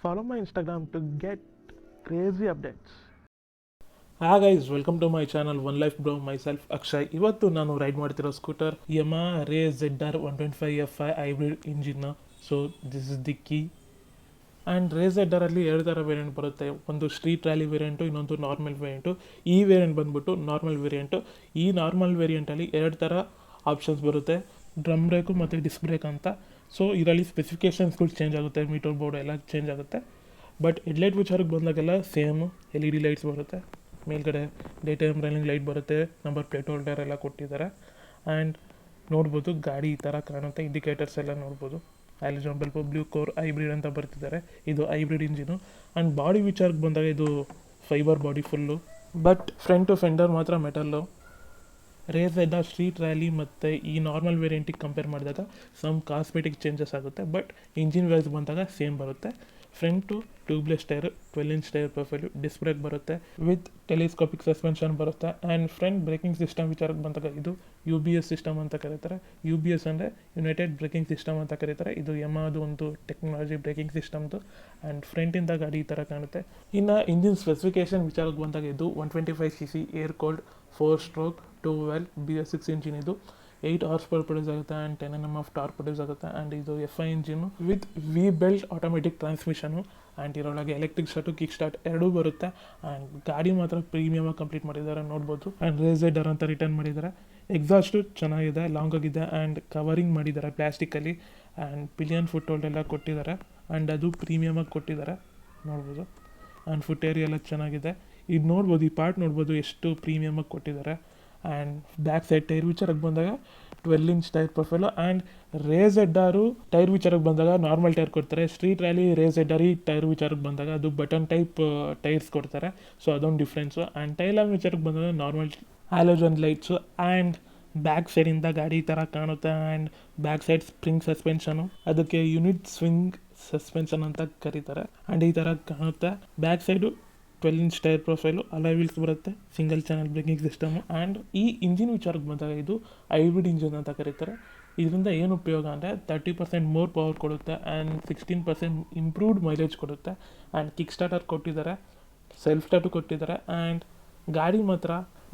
Follow my Instagram to get crazy updates. Hi guys, welcome to my channel One Life Bro. Myself Akshay. ಇವತ್ತು ನಾನು ride ಮಾಡ್ತಿರೋ scooter Yamaha ZR 125Fi hybrid engine. So this is the key. And ZR ಅಲ್ಲಿ ಎರಡು ಥರ variant ಬರುತ್ತೆ. ಒಂದು street rally variant, ಇನ್ನೊಂದು normal variant. ಈ ವೇರಿಯಂಟ್ ಬಂದ್ಬಿಟ್ಟು ನಾರ್ಮಲ್ ವೇರಿಯಂಟು. ಈ ನಾರ್ಮಲ್ ವೇರಿಯಂಟಲ್ಲಿ ಎರಡು ಥರ ಆಪ್ಷನ್ಸ್ ಬರುತ್ತೆ, ಡ್ರಮ್ ಬ್ರೇಕು ಮತ್ತು ಡಿಸ್ಕ್ ಬ್ರೇಕ್ ಅಂತ. ಸೊ ಇದರಲ್ಲಿ ಸ್ಪೆಸಿಫಿಕೇಷನ್ಸ್ಗಳು ಚೇಂಜ್ ಆಗುತ್ತೆ, ಮೀಟರ್ ಬೋರ್ಡ್ ಎಲ್ಲ ಚೇಂಜ್ ಆಗುತ್ತೆ. ಬಟ್ ಹೆಡ್ಲೈಟ್ ವಿಚಾರಕ್ಕೆ ಬಂದಾಗೆಲ್ಲ ಸೇಮು. LED ಲೈಟ್ಸ್ ಬರುತ್ತೆ, ಮೇಲ್ಗಡೆ ಡೇ ಟೈಮ್ ರನ್ನಿಂಗ್ ಲೈಟ್ ಬರುತ್ತೆ, ನಂಬರ್ ಪ್ಲೇಟ್ ಹೋಲ್ಡರ್ ಎಲ್ಲ ಕೊಟ್ಟಿದ್ದಾರೆ. ಆ್ಯಂಡ್ ನೋಡ್ಬೋದು ಗಾಡಿ ಈ ಥರ ಕಾಣುತ್ತೆ, ಇಂಡಿಕೇಟರ್ಸ್ ಎಲ್ಲ ನೋಡ್ಬೋದು. Halogen bulb, blue core hybrid ಅಂತ ಬರ್ತಿದ್ದಾರೆ. ಇದು ಹೈಬ್ರಿಡ್ ಇಂಜಿನು. ಆ್ಯಂಡ್ ಬಾಡಿ ವಿಚಾರಕ್ಕೆ ಬಂದಾಗ ಇದು fibre body full, but front to fender ಮಾತ್ರ ಮೆಟಲ್ಲು. ZR ಸ್ಟ್ರೀಟ್ ರ್ಯಾಲಿ ಮತ್ತು ಈ ನಾರ್ಮಲ್ ವೇರಿಯಂಟಿಗೆ ಕಂಪೇರ್ ಮಾಡಿದಾಗ ಸಮ್ ಕಾಸ್ಮೆಟಿಕ್ ಚೇಂಜಸ್ ಆಗುತ್ತೆ, ಬಟ್ ಇಂಜಿನ್ ವೈಸ್ ಬಂದಾಗ ಸೇಮ್ ಬರುತ್ತೆ. Front tubeless tyre, 12-inch tyre profile, disc brake ಬರುತ್ತೆ ವಿತ್ ಟೆಲಿಸ್ಕೋಪಿಕ್ ಸಸ್ಪೆನ್ಷನ್ ಬರುತ್ತೆ. ಆ್ಯಂಡ್ ಫ್ರಂಟ್ ಬ್ರೇಕಿಂಗ್ ಸಿಸ್ಟಮ್ ವಿಚಾರಕ್ಕೆ ಬಂದಾಗ ಇದು UBS ಸಿಸ್ಟಮ್ ಅಂತ ಕರೀತಾರೆ. UBS ಅಂದರೆ ಯುನೈಟೆಡ್ ಬ್ರೇಕಿಂಗ್ ಸಿಸ್ಟಮ್ ಅಂತ ಕರೀತಾರೆ. ಇದು ಯಮಾದು ಒಂದು ಟೆಕ್ನಾಲಜಿ ಬ್ರೇಕಿಂಗ್ ಸಿಸ್ಟಮ್ದು. ಆ್ಯಂಡ್ ಫ್ರಂಟಿಂದ ಗಾಡಿ ಈ ಥರ ಕಾಣುತ್ತೆ. ಇನ್ನು ಇಂಜಿನ್ ಸ್ಪೆಸಿಫಿಕೇಷನ್ ವಿಚಾರಕ್ಕೆ ಬಂದಾಗ ಇದು 125cc air cold 4-stroke 2-valve BS6 engine. ಇದು 8 horsepower ಪ್ರೊಡ್ಯೂಸ್ ಆಗುತ್ತೆ and 10 Nm of torque produce ಆಗುತ್ತೆ. ಆ್ಯಂಡ್ ಇದು FI engine with V-belt automatic transmission. And ಇದರೊಳಗೆ ಎಲೆಕ್ಟ್ರಿಕ್ ಸ್ಟಾರ್ಟು, ಕಿಕ್ ಸ್ಟಾರ್ಟ್ ಎರಡೂ ಬರುತ್ತೆ. ಆ್ಯಂಡ್ ಗಾಡಿ ಮಾತ್ರ ಪ್ರೀಮಿಯಮಾಗಿ ಕಂಪ್ಲೀಟ್ ಮಾಡಿದ್ದಾರೆ, ನೋಡ್ಬೋದು. ಆ್ಯಂಡ್ ZR ಅಂತ ರಿಟರ್ನ್ ಮಾಡಿದ್ದಾರೆ. ಎಕ್ಸಾಸ್ಟು ಚೆನ್ನಾಗಿದೆ, ಲಾಂಗ್ ಆಗಿದೆ. ಆ್ಯಂಡ್ ಕವರಿಂಗ್ ಮಾಡಿದ್ದಾರೆ ಪ್ಲಾಸ್ಟಿಕಲ್ಲಿ. ಆ್ಯಂಡ್ ಪಿಲಿಯನ್ ಫುಟ್ ಹೋಲ್ಡ್ ಎಲ್ಲ ಕೊಟ್ಟಿದ್ದಾರೆ. ಆ್ಯಂಡ್ ಅದು ಪ್ರೀಮಿಯಮಾಗಿ ಕೊಟ್ಟಿದ್ದಾರೆ, ನೋಡ್ಬೋದು. ಆ್ಯಂಡ್ ಫುಟ್ ಏರಿಯಾ ಎಲ್ಲ ಚೆನ್ನಾಗಿದೆ. ಇದು ನೋಡ್ಬೋದು, ಈ ಪಾರ್ಟ್ ನೋಡ್ಬೋದು ಎಷ್ಟು ಪ್ರೀಮಿಯಮಾಗಿ ಕೊಟ್ಟಿದ್ದಾರೆ. ಆ್ಯಂಡ್ ಬ್ಯಾಕ್ ಸೈಡ್ ಟೈರ್ ವಿಚಾರಕ್ಕೆ ಬಂದಾಗ 12-inch tyre profile. And ZR tyre ವಿಚಾರಕ್ಕೆ ಬಂದಾಗ ನಾರ್ಮಲ್ ಟೈರ್ ಕೊಡ್ತಾರೆ. ಸ್ಟ್ರೀಟ್ ರ್ಯಾಲಿ ZR ಈ ಟೈರ್ ವಿಚಾರಕ್ಕೆ ಬಂದಾಗ ಅದು ಬಟನ್ ಟೈಪ್ ಟೈರ್ಸ್ ಕೊಡ್ತಾರೆ. ಸೊ ಅದೊಂದು ಡಿಫ್ರೆನ್ಸು. ಆ್ಯಂಡ್ ಟೈರ್ ಲ್ಯಾಂಪ್ ವಿಚಾರಕ್ಕೆ ಬಂದಾಗ normal halogen lights. And back ಸೈಡಿಂದ ಗಾಡಿ ಈ ಥರ ಕಾಣುತ್ತೆ. And back side spring suspension, ಅದಕ್ಕೆ ಯೂನಿಟ್ ಸ್ವಿಂಗ್ ಸಸ್ಪೆನ್ಷನ್ ಅಂತ ಕರೀತಾರೆ. ಆ್ಯಂಡ್ ಈ ಥರ ಕಾಣುತ್ತೆ. Back side 12-inch tyre profile, alloy wheels ಬರುತ್ತೆ, single channel breaking system. And ಈ ಇಂಜಿನ್ ವಿಚಾರಕ್ಕೆ ಬಂದಾಗ ಇದು ಹೈಬ್ರಿಡ್ ಇಂಜಿನ್ ಅಂತ ಕರೀತಾರೆ. ಇದರಿಂದ ಏನು ಉಪಯೋಗ ಅಂದರೆ 30% ಮೋರ್ ಪವರ್ ಕೊಡುತ್ತೆ ಆ್ಯಂಡ್ 16% ಇಂಪ್ರೂವ್ಡ್ ಮೈಲೇಜ್ ಕೊಡುತ್ತೆ. ಆ್ಯಂಡ್ ಕಿಕ್ ಸ್ಟಾರ್ಟರ್ ಕೊಟ್ಟಿದ್ದಾರೆ, ಸೆಲ್ಫ್ ಸ್ಟಾರ್ಟು ಕೊಟ್ಟಿದ್ದಾರೆ. ಆ್ಯಂಡ್ ಗಾಡಿ ಮಾತ್ರ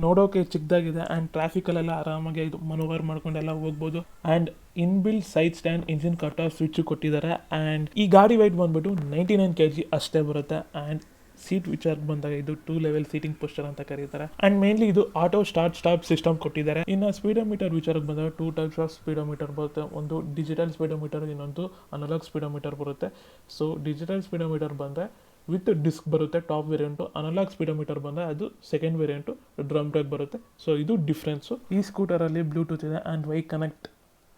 ನೋಡೋಕೆ ಚಿಕ್ಕದಾಗಿದೆ. ಆ್ಯಂಡ್ ಟ್ರಾಫಿಕಲ್ಲೆಲ್ಲ ಆರಾಮಾಗಿ ಇದು ಮನೋವರ್ ಮಾಡ್ಕೊಂಡೆಲ್ಲ ಹೋಗ್ಬೋದು. And inbuilt side stand, engine cut off switch ಕೊಟ್ಟಿದ್ದಾರೆ. ಆ್ಯಂಡ್ ಈ ಗಾಡಿ ವೆಯ್ಟ್ ಬಂದುಬಿಟ್ಟು 99 kg ಅಷ್ಟೇ ಬರುತ್ತೆ. ಆ್ಯಂಡ್ ಸೀಟ್ ವಿಚಾರಕ್ಕೆ ಬಂದಾಗ ಇದು 2-level ಸೀಟಿಂಗ್ ಪೋಸ್ಟರ್ ಅಂತ ಕರೀತಾರೆ. ಆ್ಯಂಡ್ ಮೇನ್ಲಿ ಇದು ಆಟೋ ಸ್ಟಾರ್ಟ್ ಸ್ಟಾಪ್ ಸಿಸ್ಟಮ್ ಕೊಟ್ಟಿದ್ದಾರೆ. ಇನ್ನು ಸ್ಪೀಡೋಮೀಟರ್ ವಿಚಾರಕ್ಕೆ ಬಂದಾಗ 2 types ಆಫ್ ಸ್ಪೀಡೋಮೀಟರ್ ಬರುತ್ತೆ. ಒಂದು ಡಿಜಿಟಲ್ ಸ್ಪೀಡೋಮೀಟರ್, ಇನ್ನೊಂದು ಅನಲಾಗ್ ಸ್ಪೀಡೋಮೀಟರ್ ಬರುತ್ತೆ. ಸೊ ಡಿಜಿಟಲ್ ಸ್ಪೀಡೋಮೀಟರ್ ಬಂದರೆ ವಿತ್ ಡಿಸ್ಕ್ ಬರುತ್ತೆ, ಟಾಪ್ ವೇರಿಯಂಟು. ಅನಲಾಗ್ ಸ್ಪೀಡೋಮೀಟರ್ ಬಂದರೆ ಅದು ಸೆಕೆಂಡ್ ವೇರಿಯಂಟು, ಡ್ರಮ್ ಬ್ರೇಕ್ ಬರುತ್ತೆ. ಸೊ ಇದು ಡಿಫ್ರೆನ್ಸು. ಈ ಸ್ಕೂಟರಲ್ಲಿ ಬ್ಲೂಟೂತ್ ಇದೆ. ಆ್ಯಂಡ್ ವೈ ಕನೆಕ್ಟ್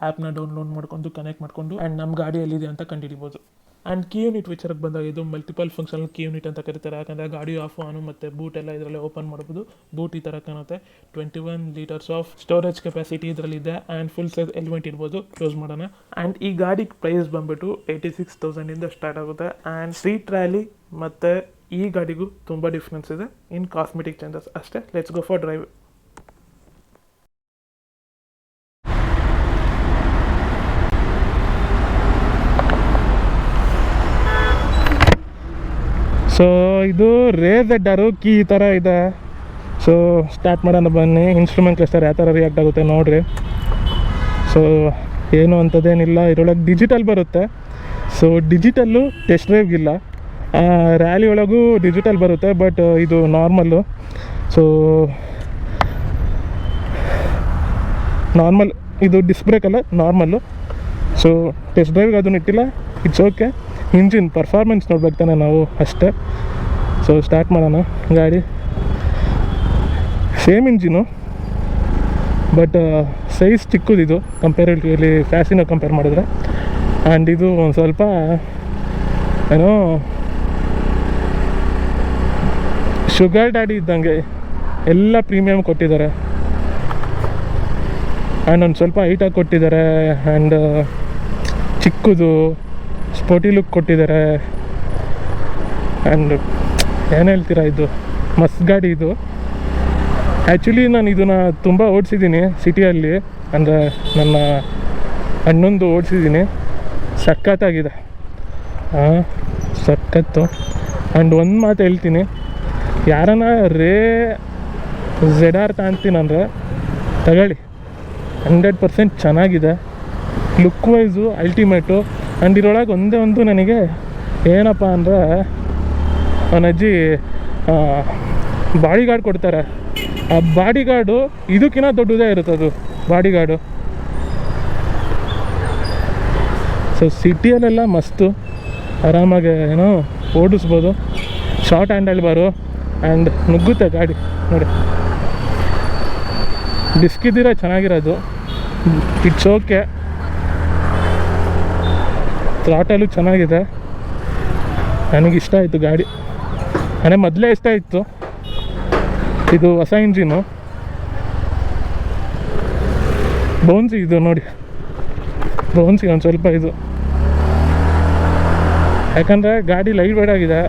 ಆ್ಯಪ್ನ ಡೌನ್ಲೋಡ್ ಮಾಡ್ಕೊಂಡು ಕನೆಕ್ಟ್ ಮಾಡಿಕೊಂಡು ಆ್ಯಂಡ್ ನಮ್ಮ ಗಾಡಿಯಲ್ಲಿದೆ ಅಂತ ಕಂಡುಹಿಡಿಬೋದು. ಆ್ಯಂಡ್ ಕೀ ಯೂನಿಟ್ ವಿಚಾರಕ್ಕೆ ಬಂದಾಗ ಇದು ಮಲ್ಟಿಪಲ್ ಫಂಕ್ಷನಲ್ ಕೀ ಯೂನಿಟ್ ಅಂತ ಕರೀತಾರೆ. ಯಾಕಂದರೆ ಗಾಡಿ ಆಫ್ ಆನು ಮತ್ತು ಬೂಟ್ ಎಲ್ಲ ಇದರಲ್ಲಿ ಓಪನ್ ಮಾಡ್ಬೋದು. ಬೂಟ್ ಈ ಥರ ಕಾಣುತ್ತೆ. 21 liters ಆಫ್ ಸ್ಟೋರೇಜ್ ಕೆಪಾಸಿಟಿ ಇದರಲ್ಲಿದೆ. ಆ್ಯಂಡ್ ಫುಲ್ ಸೈಜ್ ಎಲಿಮೆಂಟ್ ಇರ್ಬೋದು. ಕ್ಲೋಸ್ ಮಾಡೋಣ. ಆ್ಯಂಡ್ ಈ ಗಾಡಿ ಪ್ರೈಸ್ ಬಂದುಬಿಟ್ಟು 86,000 ಸ್ಟಾರ್ಟ್ ಆಗುತ್ತೆ. ಆ್ಯಂಡ್ ಸ್ಟ್ರೀಟ್ ರ್ಯಾಲಿ ಮತ್ತು ಈ ಗಾಡಿಗೂ ತುಂಬ ಡಿಫ್ರೆನ್ಸ್ ಇದೆ. ಇನ್ ಕಾಸ್ಮೆಟಿಕ್ ಚೇಂಜಸ್ ಅಷ್ಟೇ. Let's go for drive. So ಇದು ZR ಕೀ ಈ ಥರ ಇದೆ. ಸೊ ಸ್ಟಾರ್ಟ್ ಮಾಡೋಣ ಬನ್ನಿ. ಇನ್ಸ್ಟ್ರೂಮೆಂಟ್ ಕ್ಲಸ್ಟರ್ ಯಾವ ಥರ ರಿಯಾಕ್ಟ್ ಆಗುತ್ತೆ ನೋಡಿರಿ. ಸೊ ಏನು ಅಂಥದ್ದೇನಿಲ್ಲ, ಇದರೊಳಗೆ ಡಿಜಿಟಲ್ ಬರುತ್ತೆ. ಸೊ ಡಿಜಿಟಲ್ಲು ಟೆಸ್ಟ್ ಡ್ರೈವ್ಗಿಲ್ಲ, ರ್ಯಾಲಿ ಒಳಗೂ ಡಿಜಿಟಲ್ ಬರುತ್ತೆ, ಬಟ್ ಇದು ನಾರ್ಮಲ್ಲು. ಸೊ ನಾರ್ಮಲ್ ಇದು ಡಿಸ್ಕ್ ಬ್ರೇಕ್ ಅಲ್ಲ, ನಾರ್ಮಲ್ಲು. ಸೊ ಟೆಸ್ಟ್ ಡ್ರೈವ್ಗೆ ಅದನ್ನು ಇಟ್ಟಿಲ್ಲ, ಇಟ್ಸ್ ಓಕೆ. ಇಂಜಿನ್ ಪರ್ಫಾರ್ಮೆನ್ಸ್ ನೋಡ್ಬೇಕು ತಾನೆ ನಾವು, ಅಷ್ಟೇ. ಸೊ ಸ್ಟಾರ್ಟ್ ಮಾಡೋಣ. ಗಾಡಿ ಸೇಮ್ ಇಂಜಿನು, ಬಟ್ ಸೈಜ್ ಚಿಕ್ಕದಿದು ಕಂಪೇರಿಟಿವ್ಲಿ ಫ್ಯಾಸಿನ ಕಂಪೇರ್ ಮಾಡಿದ್ರೆ. ಆ್ಯಂಡ್ ಇದು ಒಂದು ಸ್ವಲ್ಪ ಏನೋ ಶುಗರ್ ಡ್ಯಾಡಿ ಇದ್ದಂಗೆ ಎಲ್ಲ ಪ್ರೀಮಿಯಮ್ ಕೊಟ್ಟಿದ್ದಾರೆ. ಆ್ಯಂಡ್ ಒಂದು ಸ್ವಲ್ಪ ಹೈಟಾಗಿ ಕೊಟ್ಟಿದ್ದಾರೆ. ಆ್ಯಂಡ್ ಚಿಕ್ಕದು ಸ್ಪೋರ್ಟಿ ಲುಕ್ ಕೊಟ್ಟಿದ್ದಾರೆ. ಆ್ಯಂಡ್ ಏನು ಹೇಳ್ತೀರಾ, ಇದು ಮಸ್ತ್ ಗಾಡಿ ಇದು. ಆ್ಯಕ್ಚುಲಿ ನಾನು ಇದನ್ನು ತುಂಬ ಓಡಿಸಿದ್ದೀನಿ ಸಿಟಿಯಲ್ಲಿ. ಅಂದರೆ ನನ್ನ ಅಣ್ಣಂದು ಓಡಿಸಿದ್ದೀನಿ, ಸಖತ್ತಾಗಿದೆ. ಸಖತ್ತು. ಆ್ಯಂಡ್ ಒಂದು ಮಾತು ಹೇಳ್ತೀನಿ, ಯಾರನ್ನ ರೇ ZR ತಗೊಳ್ತೀನಂದರೆ ತಗೊಳ್ಳಿ, 100% ಚೆನ್ನಾಗಿದೆ. Look wise ultimate. ಆ್ಯಂಡ್ ಇದರೊಳಗೆ ಒಂದೇ ಒಂದು ನನಗೆ ಏನಪ್ಪ ಅಂದರೆ ಅವನಜ್ಜಿ ಬಾಡಿ ಗಾರ್ಡ್ ಕೊಡ್ತಾರೆ. ಆ ಬಾಡಿ ಗಾರ್ಡು ಇದಕ್ಕಿಂತ ದೊಡ್ಡದೇ ಇರುತ್ತದು ಬಾಡಿ ಗಾರ್ಡು. ಸೊ ಸಿಟಿಯಲ್ಲೆಲ್ಲ ಮಸ್ತು ಆರಾಮಾಗಿ ಏನೋ ಓಡಿಸ್ಬೋದು. ಶಾರ್ಟ್ ಹ್ಯಾಂಡಲ್ ಬಾರು ಆ್ಯಂಡ್ ನುಗ್ಗುತ್ತೆ ಗಾಡಿ ನೋಡಿ. ಡಿಸ್ಕ್ ಇದ್ದಿರೋ ಚೆನ್ನಾಗಿರೋದು, ಇಟ್ಸ್ ಓಕೆ. ಥ್ರಾಟಲು ಚೆನ್ನಾಗಿದೆ, ನನಗಿಷ್ಟ ಆಯಿತು ಗಾಡಿ. ನನಗೆ ಮೊದಲೇ ಇಷ್ಟ ಇತ್ತು. ಇದು ಹೊಸ ಇಂಜಿನು, ಬೌನ್ಸಿ ಇದು ನೋಡಿ, ಬೌನ್ಸಿ ಒಂದು ಸ್ವಲ್ಪ ಇದು, ಯಾಕಂದರೆ ಗಾಡಿ ಲೈಟ್ ವೇಟ್ ಆಗಿದೆ.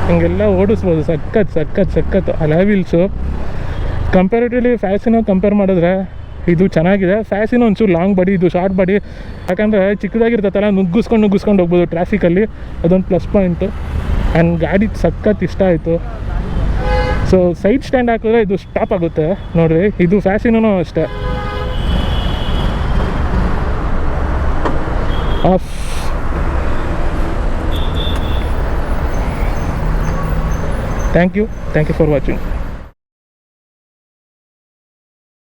ಹಿಂಗೆಲ್ಲ ಓಡಿಸ್ಬೋದು, ಸಖತ್ತು. ಅಲಾಯ್ ವೀಲ್ಸು ಕಂಪ್ಯಾರಿಟಿವ್ಲಿ ಫ್ಯಾಸಿನೋ ಕಂಪೇರ್ ಮಾಡಿದ್ರೆ ಇದು ಚೆನ್ನಾಗಿದೆ. ಫ್ಯಾಸಿನೋ ಒಂಚೂರು ಲಾಂಗ್ ಬಾಡಿ, ಇದು ಶಾರ್ಟ್ ಬಾಡಿ. ಯಾಕಂದರೆ ಚಿಕ್ಕದಾಗಿರ್ತೈತಲ್ಲ, ನುಗ್ಗಿಸ್ಕೊಂಡು ಹೋಗ್ಬೋದು ಟ್ರಾಫಿಕಲ್ಲಿ, ಅದೊಂದು ಪ್ಲಸ್ ಪಾಯಿಂಟು. ಆ್ಯಂಡ್ ಗಾಡಿ ಸಖತ್ ಇಷ್ಟ ಆಯಿತು. ಸೊ ಸೈಡ್ ಸ್ಟ್ಯಾಂಡ್ ಹಾಕಿದ್ರೆ ಇದು ಸ್ಟಾಪ್ ಆಗುತ್ತೆ ನೋಡಿರಿ. ಇದು ಫ್ಯಾಸಿನೂ ಅಷ್ಟೇ ಆಫ್. Thank you for watching.